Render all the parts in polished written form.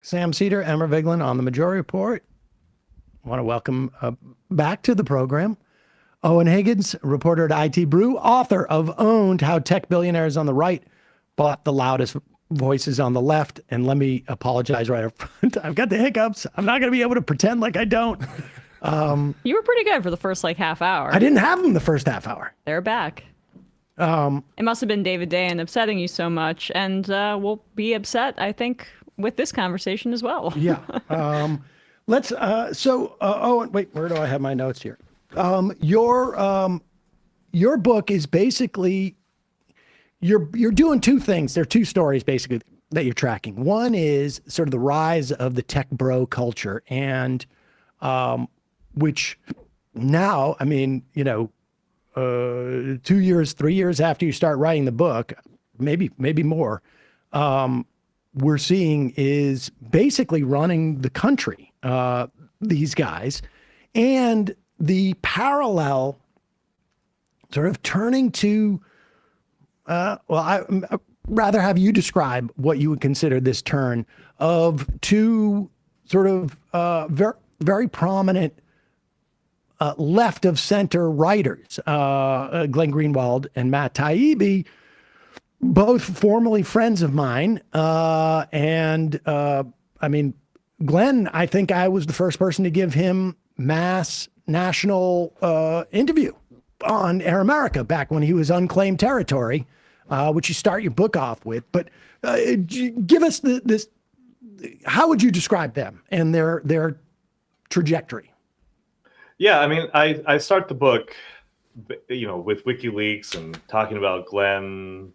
Sam Seder, Emma Vigeland on the Majority Report. I want to welcome back to the program Eoin Higgins, reporter at IT Brew, author of Owned, How Tech Billionaires on the Right Bought the Loudest Voices on the Left. And let me apologize right up front. I've got the hiccups. I'm not going to be able to pretend like I don't. You were pretty good for the first half hour. I didn't have them the first half hour. They're back. It must have been David Dayen upsetting you so much, and we'll be upset, I think, with this conversation as well. Yeah. Let's. Oh, wait. Where do I have my notes here? Your book is basically you're doing two things. There are two stories basically that you're tracking. One is sort of the rise of the tech bro culture, and which now, I mean, 2 years, 3 years after you start writing the book, maybe more, we're seeing is basically running the country, these guys, and the parallel sort of turning to, I'd rather have you describe what you would consider this turn of two sort of very, very prominent left of center writers, Glenn Greenwald and Matt Taibbi, both formerly friends of mine. I mean, Glenn, I think I was the first person to give him mass national interview on Air America back when he was unclaimed territory, which you start your book off with. But give us this, how would you describe them and their trajectory? Yeah, I mean, I start the book, with WikiLeaks and talking about Glenn.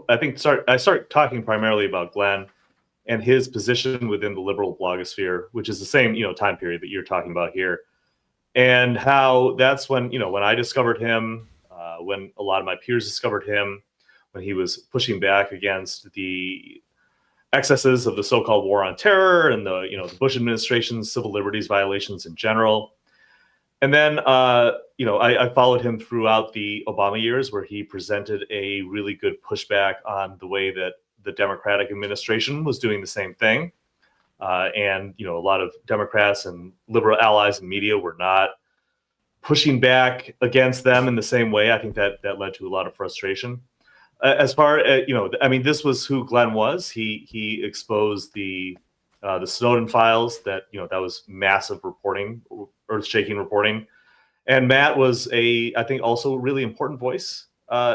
I start talking primarily about Glenn and his position within the liberal blogosphere, which is the same, time period that you're talking about here, and how that's when, when I discovered him, when a lot of my peers discovered him, when he was pushing back against the excesses of the so-called war on terror and the Bush administration's civil liberties violations in general. And then, I followed him throughout the Obama years, where he presented a really good pushback on the way that the Democratic administration was doing the same thing. And a lot of Democrats and liberal allies in media were not pushing back against them in the same way. I think that led to a lot of frustration. As far as, this was who Glenn was. He exposed the Snowden files. That was massive reporting, earth-shaking reporting. And Matt was I think also a really important voice,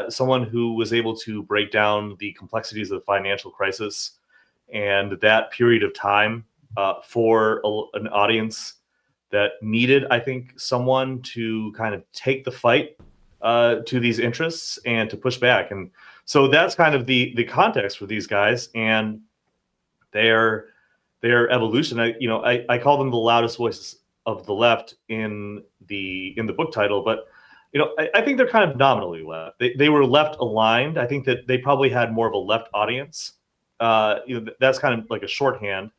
someone who was able to break down the complexities of the financial crisis and that period of time for an audience that needed, I think, someone to kind of take the fight to these interests and to push back. And so that's kind of the context for these guys and their evolution. I call them the loudest voices of the left in the book title, but I think they're kind of nominally left. They were left aligned. I think that they probably had more of a left audience. That's kind of like a shorthand.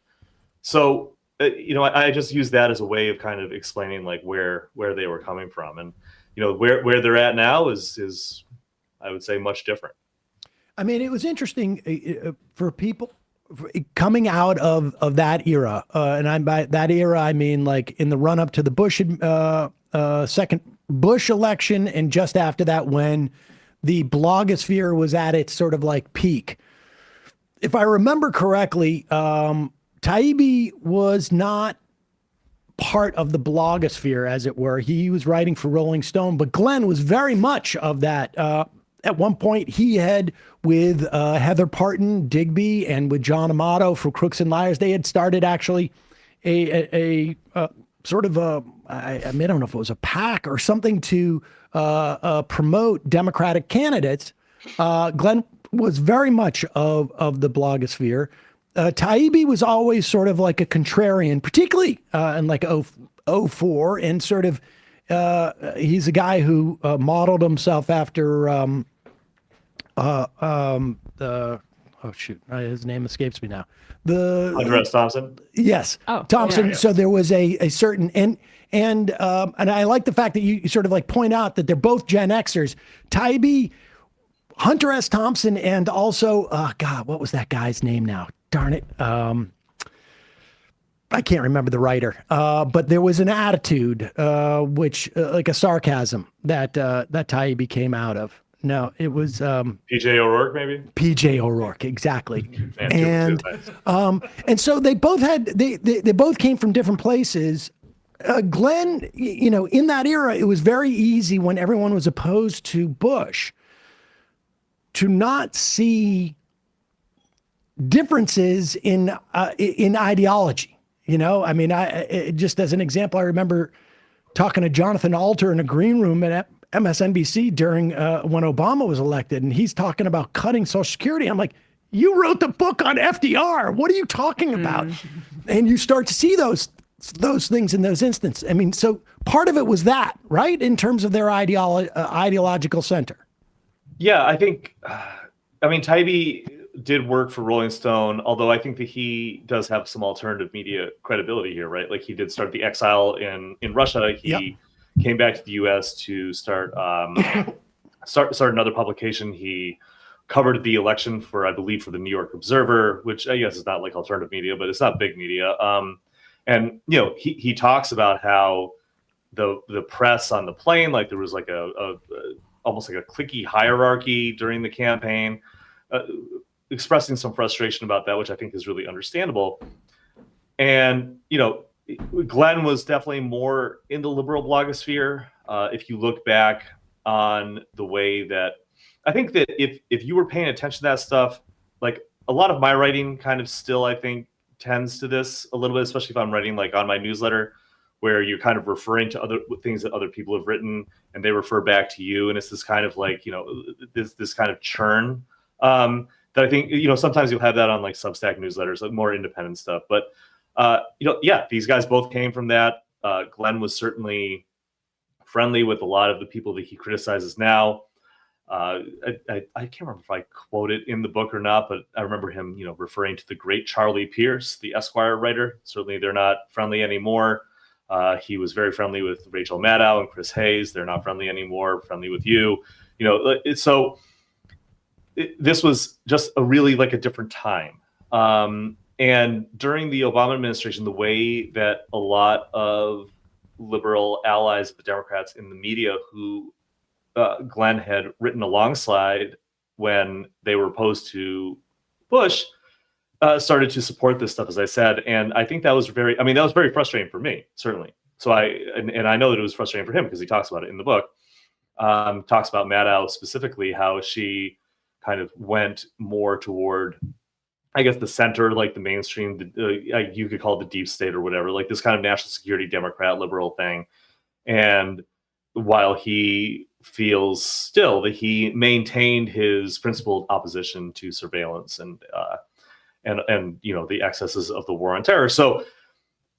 So I just use that as a way of kind of explaining like where they were coming from, and where they're at now is I would say much different. I mean, it was interesting for people coming out of that era, and by that era I mean like in the run up to the Bush second Bush election, and just after that when the blogosphere was at its sort of like peak. If I remember correctly, Taibbi was not part of the blogosphere, as it were. He was writing for Rolling Stone, but Glenn was very much of that. At one point, he had with Heather Parton, Digby, and with John Amato for Crooks and Liars, they had started actually a sort of I don't know if it was a PAC or something to promote Democratic candidates. Glenn was very much of the blogosphere. Taibbi was always sort of like a contrarian, particularly in like 04, and sort of he's a guy who modeled himself after his name escapes me now. Hunter S. Thompson. Yes, Thompson. Yeah. So there was a certain and I like the fact that you sort of like point out that they're both Gen Xers. Taibbi, Hunter S. Thompson, and also God, what was that guy's name now? Darn it. I can't remember the writer, but there was an attitude, which like a sarcasm that Taibbi came out of. No, it was PJ O'Rourke, maybe. PJ O'Rourke, exactly. Man, And so they both had they both came from different places. Glenn, in that era, it was very easy when everyone was opposed to Bush to not see differences in ideology. I mean, just as an example, I remember talking to Jonathan Alter in a green room at MSNBC during when Obama was elected, and he's talking about cutting Social Security. I'm like, you wrote the book on FDR. What are you talking about? And you start to see those things in those instances. I mean, so part of it was that, right, in terms of their ideological center. Yeah, I think, Taibbi did work for Rolling Stone, although I think that he does have some alternative media credibility here, right? Like he did start The Exile in Russia. He came back to the U.S. to start another publication. He covered the election for, I believe, for the New York Observer, which I guess is not like alternative media, but it's not big media. And he talks about how the press on the plane, like there was like a almost like a cliquey hierarchy during the campaign, expressing some frustration about that, which I think is really understandable. And Glenn was definitely more in the liberal blogosphere. If you look back on the way that I think that if you were paying attention to that stuff, like a lot of my writing kind of still, I think, tends to this a little bit, especially if I'm writing like on my newsletter, where you're kind of referring to other things that other people have written and they refer back to you. And it's this kind of like, this kind of churn that I think, sometimes you'll have that on like Substack newsletters, like more independent stuff. But, these guys both came from that. Glenn was certainly friendly with a lot of the people that he criticizes now. I can't remember if I quote it in the book or not, but I remember him, referring to the great Charlie Pierce, the Esquire writer. Certainly they're not friendly anymore. He was very friendly with Rachel Maddow and Chris Hayes. They're not friendly anymore, friendly with you. This was just a really like a different time. And during the Obama administration, the way that a lot of liberal allies of the Democrats in the media who Glenn had written alongside when they were opposed to Bush started to support this stuff, as I said. And I think that was very frustrating for me, certainly. So I know that it was frustrating for him because he talks about it in the book. Talks about Maddow specifically, how she kind of went more toward, I guess, the center, like the mainstream, you could call it the deep state or whatever, like this kind of national security Democrat liberal thing. And while he feels still that he maintained his principled opposition to surveillance and the excesses of the war on terror. So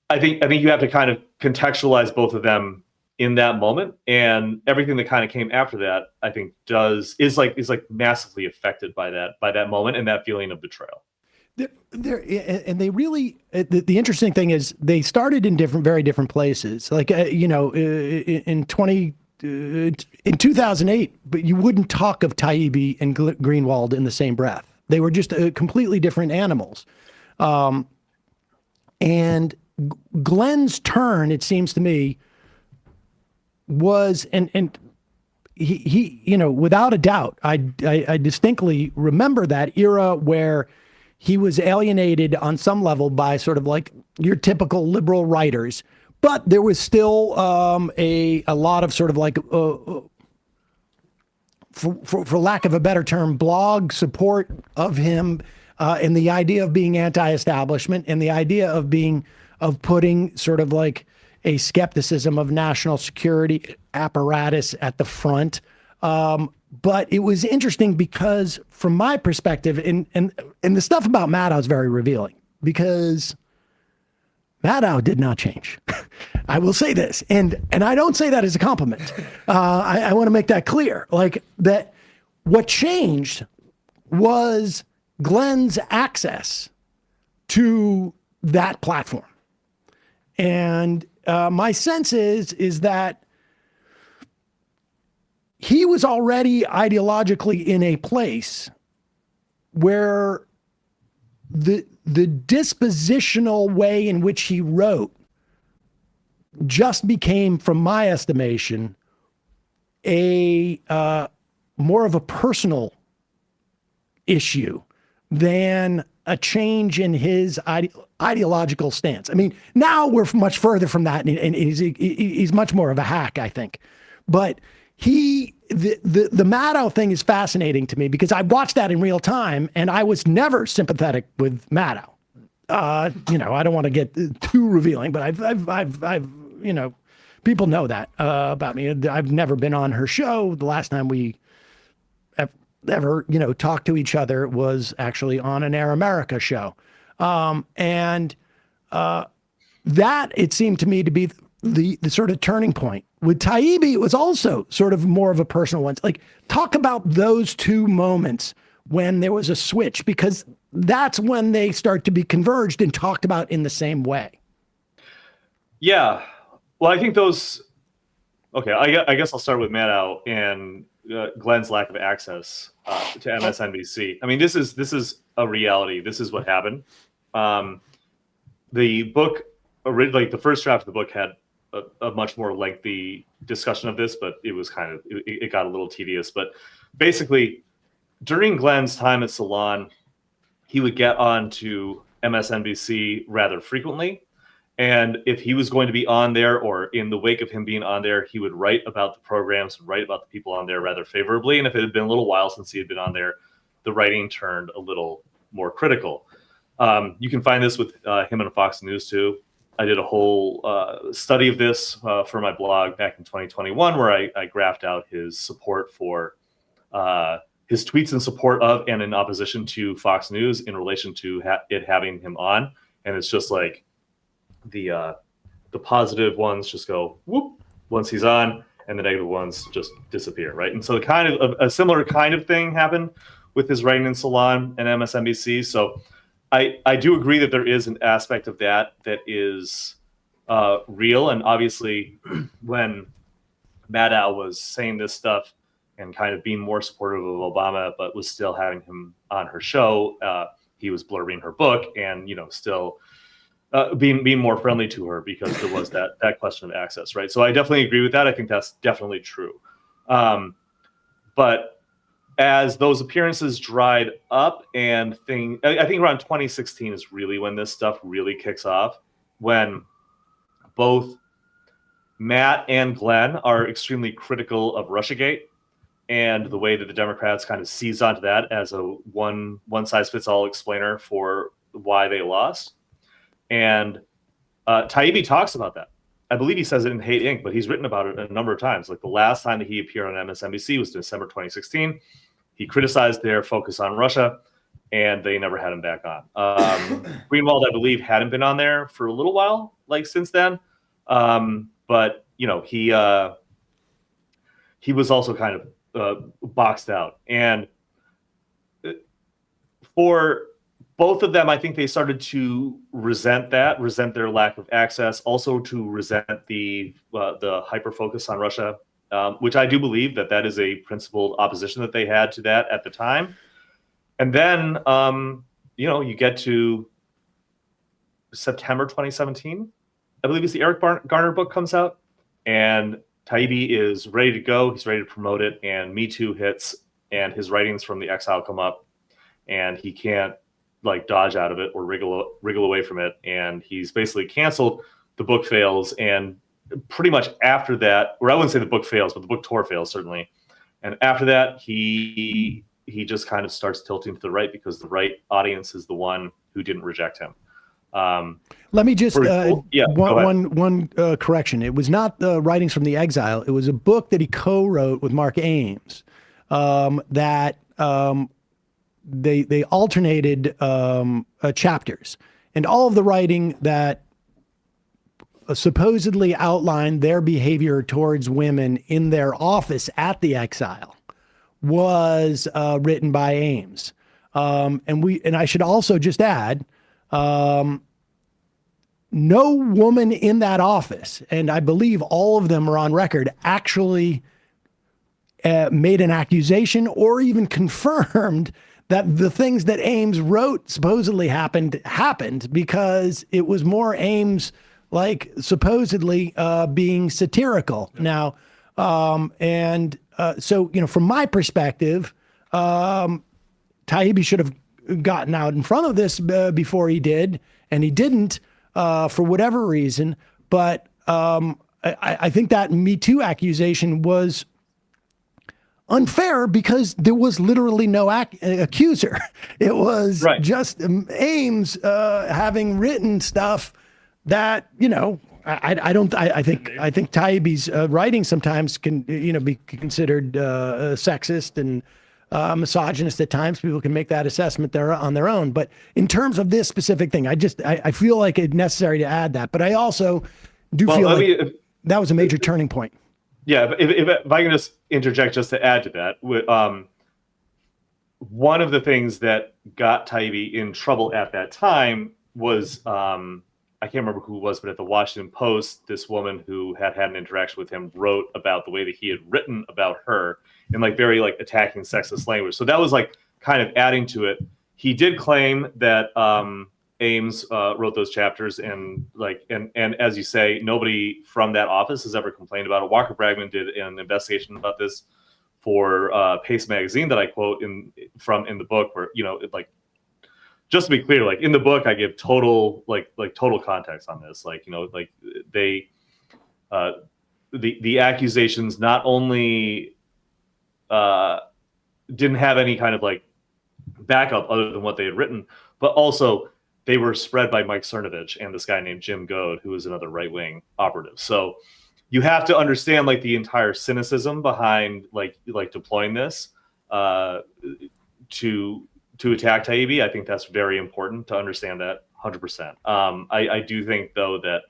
I think you have to kind of contextualize both of them in that moment, and everything that kind of came after that, I think is massively affected by that moment and that feeling of betrayal. And they really, the interesting thing is they started in very different places. Like, in 2008, but you wouldn't talk of Taibbi and Greenwald in the same breath. They were just completely different animals. And Glenn's turn, it seems to me, was, and he without a doubt, I distinctly remember that era where he was alienated on some level by sort of like your typical liberal writers, but there was still a lot of sort of like, for lack of a better term, blog support of him, and the idea of being anti-establishment and the idea of putting sort of like a skepticism of national security apparatus at the front. But it was interesting because from my perspective, and the stuff about Maddow is very revealing, because Maddow did not change. I will say this, and I don't say that as a compliment. I want to make that clear. Like that, what changed was Glenn's access to that platform. And my sense is that he was already ideologically in a place where the dispositional way in which he wrote just became, from my estimation, a more of a personal issue than a change in his ideological stance. I mean, now we're much further from that, and he's much more of a hack, I think. But the Maddow thing is fascinating to me because I watched that in real time, and I was never sympathetic with Maddow. You know, I don't want to get too revealing, but I've you know, people know that about me. I've never been on her show. The last time we ever, you know, talked to each other was actually on an Air America show. And that, it seemed to me to be the sort of turning point. With Taibbi, it was also sort of more of a personal one. Like, talk about those two moments when there was a switch, because that's when they start to be converged and talked about in the same way. Yeah. Well, I think those, okay, I guess I'll start with Maddow and Glenn's lack of access to MSNBC. I mean, this is a reality. This is what happened. The book, like the first draft of the book, had a much more lengthy discussion of this, but it was kind of, it got a little tedious. But basically, during Glenn's time at Salon, he would get on to MSNBC rather frequently. And if he was going to be on there, or in the wake of him being on there, he would write about the programs and write about the people on there rather favorably. And if it had been a little while since he had been on there, the writing turned a little more critical. You can find this with him on Fox News too. I did a whole study of this for my blog back in 2021, where I graphed out his support for his tweets in support of and in opposition to Fox News in relation to it having him on. And it's just like, the positive ones just go whoop once he's on, and the negative ones just disappear, right? And so the kind of a similar kind of thing happened with his writing in Salon and MSNBC. So I do agree that there is an aspect of that is real. And obviously, when Maddow was saying this stuff and kind of being more supportive of Obama, but was still having him on her show, he was blurbing her book and, you know, still being more friendly to her because there was that question of access, right? So I definitely agree with that. I think that's definitely true. But as those appearances dried up and I think around 2016 is really when this stuff really kicks off, when both Matt and Glenn are extremely critical of Russiagate and the way that the Democrats kind of seized onto that as a one-size-fits-all explainer for why they lost. And Taibbi talks about that. I believe he says it in Hate Inc., but he's written about it a number of times. Like the last time that he appeared on MSNBC was December 2016. He criticized their focus on Russia, and they never had him back on. Greenwald, I believe, hadn't been on there for a little while, like since then. But you know, he was also kind of boxed out. And for both of them, I think they started to resent their lack of access, also to resent the hyper focus on Russia, which I do believe that is a principled opposition that they had to that at the time. And then, you know, you get to September 2017, I believe it's the Eric Garner book comes out, and Taibbi is ready to go. He's ready to promote it, and MeToo hits, and his writings from the exile come up, and he can't like dodge out of it or wriggle away from it, and he's basically canceled. The book fails, and pretty much after that, or I wouldn't say the book fails, but the book tour fails certainly. And after that, he just kind of starts tilting to the right because the right audience is the one who didn't reject him. Let me just one correction. It was not the Writings from the Exile. It was a book that he co-wrote with Mark Ames that they alternated chapters, and all of the writing that supposedly outlined their behavior towards women in their office at the exile was written by Ames. And I should also just add, no woman in that office, and I believe all of them are on record, actually made an accusation or even confirmed that the things that Ames wrote supposedly happened because it was more Ames like supposedly being satirical. Now, so, from my perspective, Taibbi should have gotten out in front of this before he did, and he didn't for whatever reason. But I think that MeToo accusation was unfair because there was literally no accuser. It was just Ames having written stuff that, I think Taibbi's writing sometimes can, be considered sexist and misogynist at times. People can make that assessment there on their own. But in terms of this specific thing, I feel like it's necessary to add that. But I also do feel like that was a major turning point. Yeah, if I can just interject just to add to that, one of the things that got Taibbi in trouble at that time was, I can't remember who it was, but at the Washington Post, this woman who had an interaction with him wrote about the way that he had written about her in very attacking sexist language. So that was kind of adding to it. He did claim that Ames wrote those chapters, and as you say, nobody from that office has ever complained about it. Walker Bragman did an investigation about this for Pace magazine that I quote in the book, where just to be clear, in the book I give total total context on this. The accusations not only didn't have any kind of backup other than what they had written, but also they were spread by Mike Cernovich and this guy named Jim Goad, who is another right-wing operative. So you have to understand the entire cynicism behind deploying this to attack Taibbi. I think that's very important to understand that 100%. I do think though that,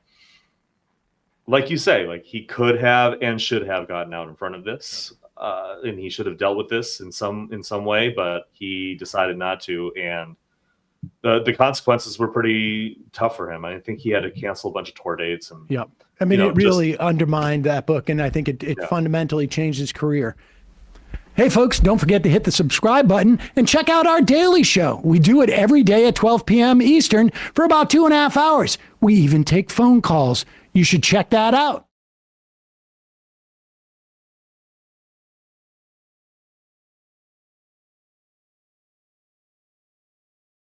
like you say, he could have and should have gotten out in front of this, and he should have dealt with this in some way, but he decided not to, and the consequences were pretty tough for him. I think he had to cancel a bunch of tour dates. And yeah, I mean, it really undermined that book, and I think it fundamentally changed his career. Hey, folks, don't forget to hit the subscribe button and check out our daily show. We do it every day at 12 p.m. Eastern for about 2.5 hours. We even take phone calls. You should check that out.